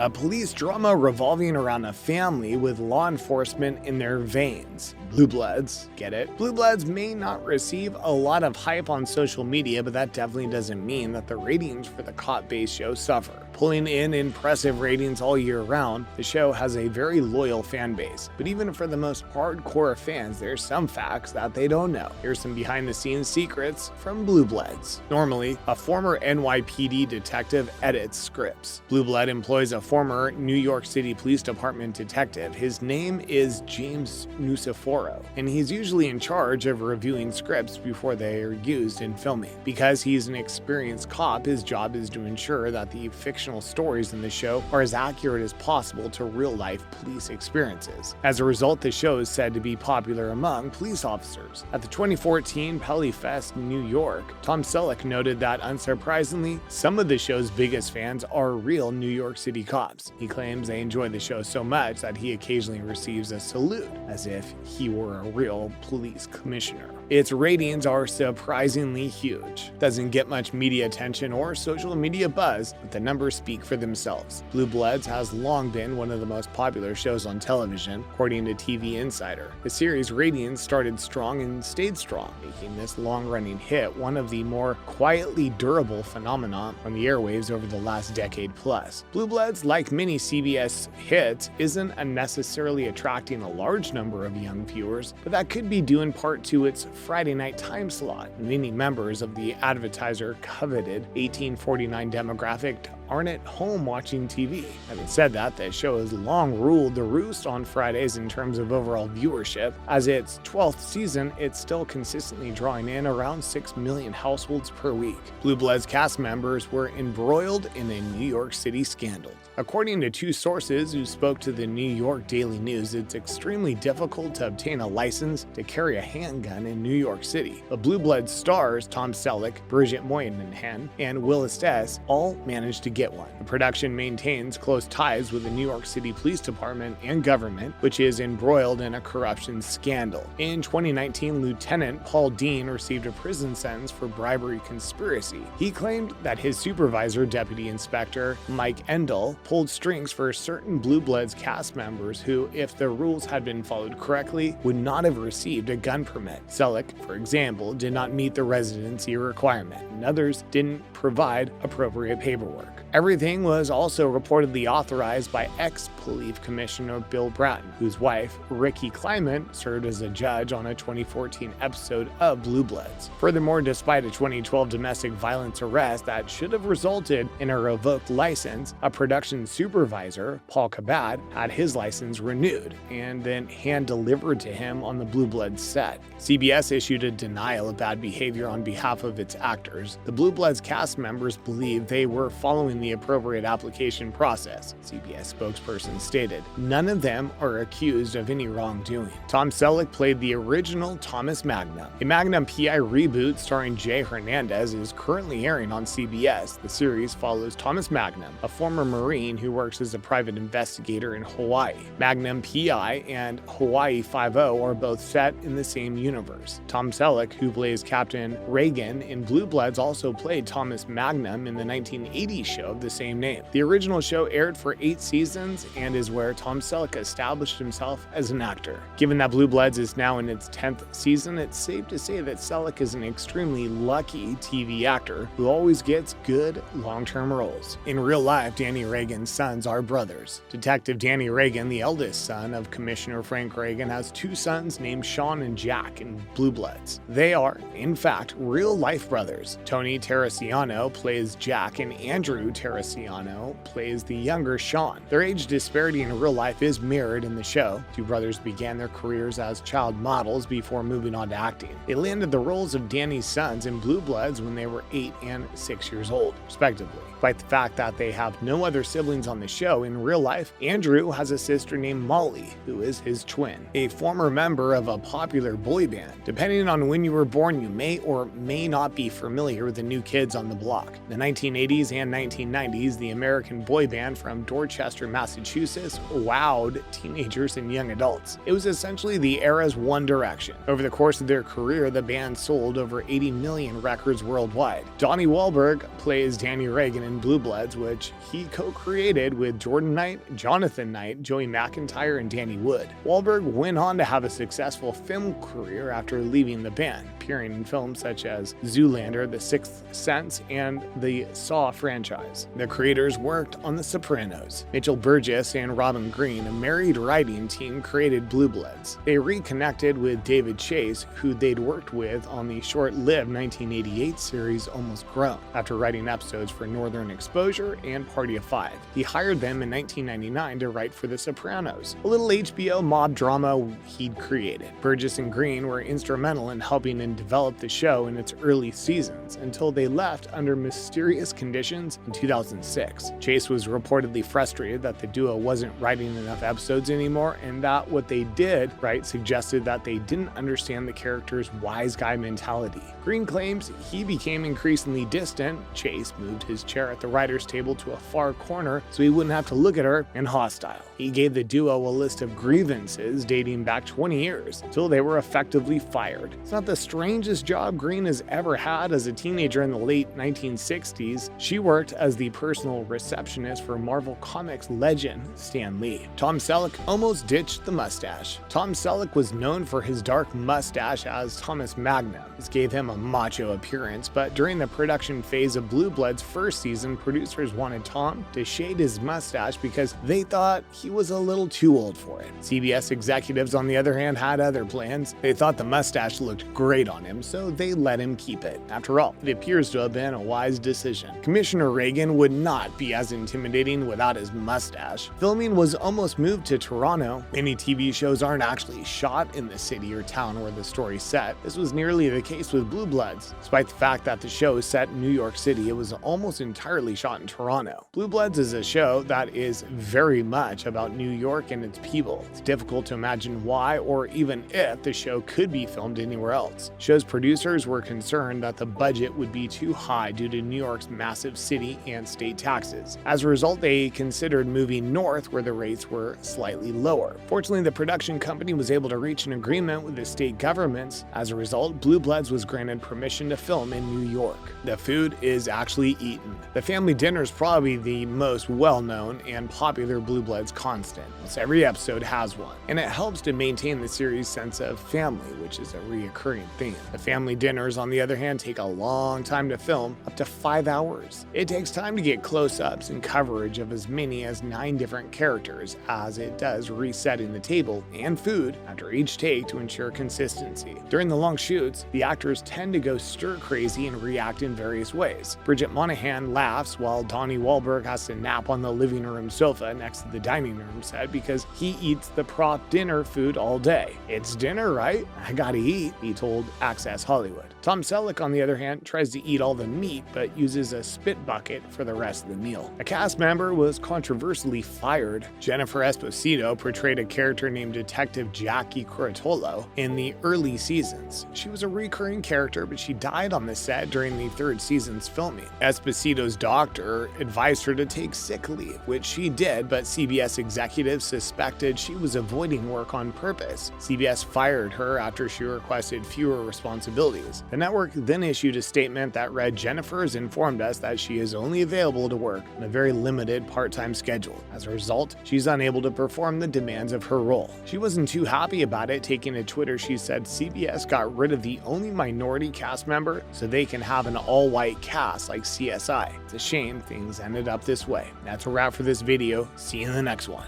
a police drama revolving around a family with law enforcement in their veins. Blue Bloods, get it? Blue Bloods may not receive a lot of hype on social media, but that definitely doesn't mean that the ratings for the cop-based show suffer. Pulling in impressive ratings all year round, the show has a very loyal fan base. But even for the most hardcore fans, there's some facts that they don't know. Here's some behind-the-scenes secrets from Blue Bloods. Normally, a former NYPD detective edits scripts. Blue Blood employs a former New York City Police Department detective. His name is James Nuciforo, and he's usually in charge of reviewing scripts before they are used in filming. Because he's an experienced cop, his job is to ensure that the fictional stories in the show are as accurate as possible to real-life police experiences. As a result, the show is said to be popular among police officers. At the 2014 Pelly Fest in New York, Tom Selleck noted that, unsurprisingly, some of the show's biggest fans are real New York City cops. He claims they enjoy the show so much that he occasionally receives a salute, as if he were a real police commissioner. Its ratings are surprisingly huge. Doesn't get much media attention or social media buzz, but the numbers speak for themselves. Blue Bloods has long been one of the most popular shows on television, according to TV Insider. The series' ratings started strong and stayed strong, making this long-running hit one of the more quietly durable phenomena on the airwaves over the last decade plus. Blue Bloods, like many CBS hits, isn't unnecessarily attracting a large number of young viewers, but that could be due in part to its Friday night time slot. Many members of the advertiser-coveted 1849 demographic aren't at home watching TV. Having said that, the show has long ruled the roost on Fridays in terms of overall viewership. As its 12th season, it's still consistently drawing in around 6 million households per week. Blue Bloods cast members were embroiled in a New York City scandal. According to two sources who spoke to the New York Daily News, it's extremely difficult to obtain a license to carry a handgun in New York City. The Blue Bloods stars Tom Selleck, Bridget Moynihan, and Will Estes all managed to get one. The production maintains close ties with the New York City Police Department and government, which is embroiled in a corruption scandal. In 2019, Lieutenant Paul Dean received a prison sentence for bribery conspiracy. He claimed that his supervisor, Deputy Inspector Mike Endel, pulled strings for certain Blue Bloods cast members who, if the rules had been followed correctly, would not have received a gun permit. Selleck, for example, did not meet the residency requirement, and others didn't provide appropriate paperwork. Everything was also reportedly authorized by ex-Police Commissioner Bill Bratton, whose wife, Ricky Clement, served as a judge on a 2014 episode of Blue Bloods. Furthermore, despite a 2012 domestic violence arrest that should have resulted in a revoked license, a production supervisor, Paul Kabat, had his license renewed and then hand-delivered to him on the Blue Bloods set. CBS issued a denial of bad behavior on behalf of its actors. The Blue Bloods cast members believed they were following the appropriate application process, CBS spokesperson stated. None of them are accused of any wrongdoing. Tom Selleck played the original Thomas Magnum. A Magnum PI reboot starring Jay Hernandez is currently airing on CBS. The series follows Thomas Magnum, a former Marine who works as a private investigator in Hawaii. Magnum PI and Hawaii Five-0 are both set in the same universe. Tom Selleck, who plays Captain Reagan in Blue Bloods, also played Thomas Magnum in the 1980s show of the same name. The original show aired for 8 seasons and is where Tom Selleck established himself as an actor. Given that Blue Bloods is now in its 10th season, it's safe to say that Selleck is an extremely lucky TV actor who always gets good long-term roles. In real life, Danny Reagan's sons are brothers. Detective Danny Reagan, the eldest son of Commissioner Frank Reagan, has 2 sons named Sean and Jack in Blue Bloods. They are, in fact, real-life brothers. Tony Terracciano plays Jack and Andrew Terracciano plays the younger Sean. Their age disparity in real life is mirrored in the show. 2 brothers began their careers as child models before moving on to acting. They landed the roles of Danny's sons in Blue Bloods when they were 8 and 6 years old, respectively. Despite the fact that they have no other siblings on the show, in real life, Andrew has a sister named Molly, who is his twin, a former member of a popular boy band. Depending on when you were born, you may or may not be familiar with the New Kids on the Block. In the 1980s and 1990s, the American boy band from Dorchester, Massachusetts wowed teenagers and young adults. It was essentially the era's One Direction. Over the course of their career, the band sold over 80 million records worldwide. Donnie Wahlberg plays Danny Reagan in Blue Bloods, which he co-created with Jordan Knight, Jonathan Knight, Joey McIntyre, and Danny Wood. Wahlberg went on to have a successful film career after leaving the band, appearing in films such as Zoolander, The Sixth Sense, and the Saw franchise. The creators worked on The Sopranos. Mitchell Burgess and Robin Green, a married writing team, created Blue Bloods. They reconnected with David Chase, who they'd worked with on the short-lived 1988 series Almost Grown, after writing episodes for Northern Exposure and Party of Five. He hired them in 1999 to write for The Sopranos, a little HBO mob drama he'd created. Burgess and Green were instrumental in helping and develop the show in its early seasons, until they left under mysterious conditions in 2006. Chase was reportedly frustrated that the duo wasn't writing enough episodes anymore, and that what they did write suggested that they didn't understand the character's wise guy mentality. Green claims he became increasingly distant. Chase moved his chair at the writer's table to a far corner so he wouldn't have to look at her, and hostile. He gave the duo a list of grievances dating back 20 years, until they were effectively fired. It's not the strangest job Green has ever had. As a teenager in the late 1960s, she worked as the personal receptionist for Marvel Comics legend Stan Lee. Tom Selleck almost ditched the mustache. Tom Selleck was known for his dark mustache as Thomas Magnum. This gave him a macho appearance, but during the production phase of Blue Blood's first season, producers wanted Tom to shade his mustache because they thought he was a little too old for it. CBS executives, on the other hand, had other plans. They thought the mustache looked great on him, so they let him keep it. After all, it appears to have been a wise decision. Commissioner Reagan would not be as intimidating without his mustache. Filming was almost moved to Toronto. Many TV shows aren't actually shot in the city or town where the story's set. This was nearly the case with Blue Bloods. Despite the fact that the show is set in New York City, it was almost entirely shot in Toronto. Blue Bloods is a show that is very much about New York and its people. It's difficult to imagine why or even if the show could be filmed anywhere else. Show's producers were concerned that the budget would be too high due to New York's massive city and state taxes. As a result, they considered moving north where the rates were slightly lower. Fortunately, the production company was able to reach an agreement with the state governments. As a result, Blue Bloods was granted permission to film in New York. The food is actually eaten. The family dinner is probably the most well-known and popular Blue Bloods constant. Almost every episode has one, and it helps to maintain the series' sense of family, which is a reoccurring theme. The family dinners, on the other hand, take a long time to film, up to 5 hours. It takes time to get close-ups and coverage of as many as 9 different characters, as it does resetting the table and food after each take to ensure consistency. During the long shoots, the actors tend to go stir-crazy and react in various ways. Bridget Moynahan laughs while Donnie Wahlberg has to nap on the living room sofa next to the dining room set because he eats the prop dinner food all day. "It's dinner, right? I gotta eat," he told Access Hollywood. Tom Selleck, on the other hand, tries to eat all the meat but uses a spit bucket for the rest of the meal. A cast member was controversially fired. Jennifer Esposito portrayed a character named Detective Jackie Curatolo in the early seasons. She was a recurring character, but she died on the set during the third season's filming. Esposito's doctor advised her to take sick leave, which she did, but CBS executives suspected she was avoiding work on purpose. CBS fired her after she requested fewer responsibilities. The network then issued a statement that read, "Jennifer has informed us that she is only available to work on a very limited part-time schedule. As a result, she's unable to perform the demands of her role." She wasn't too happy about it. Taking to Twitter, she said CBS got rid of the only minority cast member so they can have an all-white cast like CSI. It's a shame things ended up this way. That's a wrap for this video. See you in the next one.